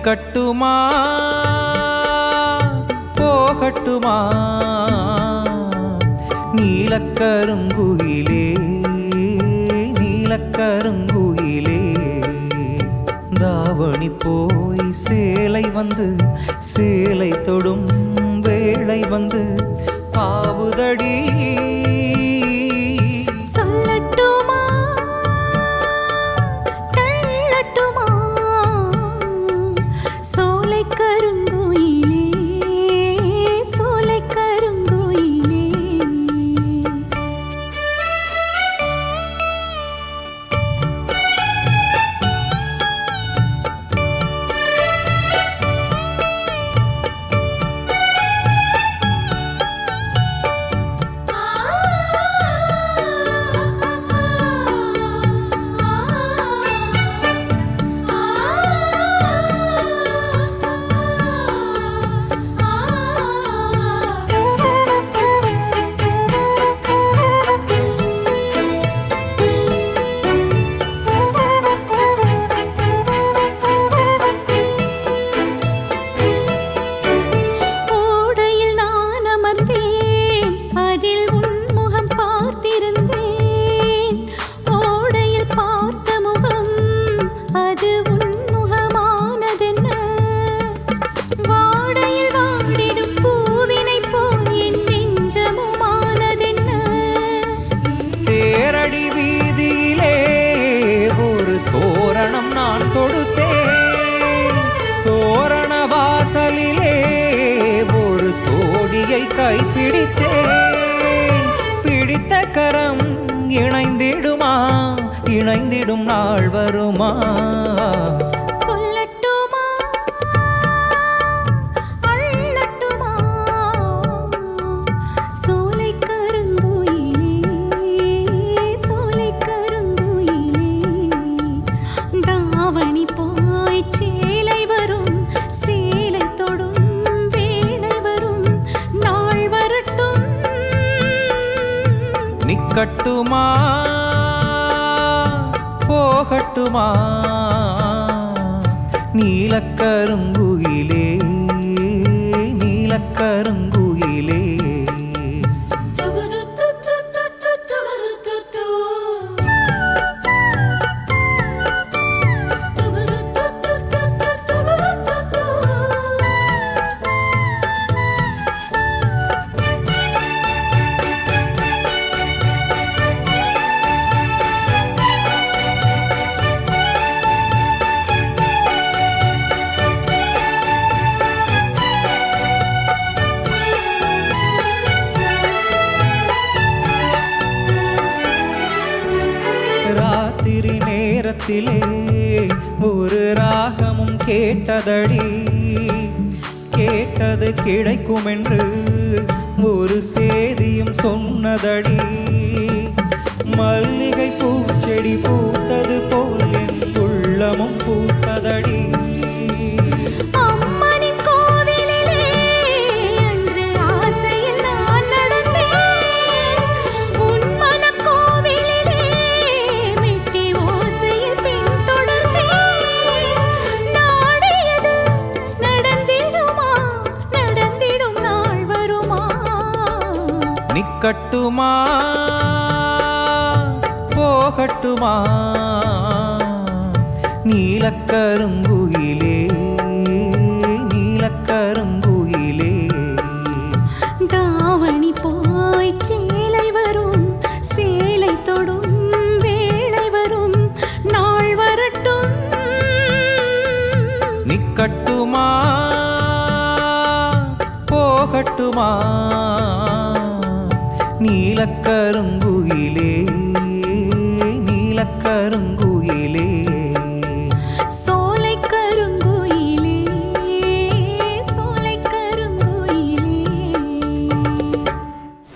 நிக்கட்டுமா போகட்டுமா நீலக்கருங்குயிலே நீலக்கருங்குயிலே தாவணி போய் சேலை வந்து சேலை தொடும் வேளை வந்து பாவுதடி கைப்பிடித்தேன் பிடித்த கரம் இணைந்திடுமா இணைந்திடும் நாள் வருமா சொல்லட்டுமா அள்ளட்டுமா சோலை கருங்குயிலே சோலை கருங்குயிலே தாவணி போய் சேலை வரும் சேலை தொடும் நிக்கட்டுமா போகட்டுமா நீலக்கருங்குயிலே நீலக்கருங்குயிலே ராத்திரி நேரத்திலே ஒரு ராகமும் கேட்டதடி கேட்டது கிடைக்கும் என்று ஒரு சேதியும் சொன்னதடி மல்லிகை பூச்செடி பூத்தது போல் என் உள்ளமும் பூத்ததடி நிக்கட்டுமா போகட்டுமா நீலக்கருங்குயிலே நீலக்கருங்குயிலே தாவணி போய் சேலை வரும் சேலை தொடும் வேளை வரும் நாள் வரட்டும் நிக்கட்டுமா போகட்டுமா நீலக்கருங்குயிலே நீலக்கருங்குயிலே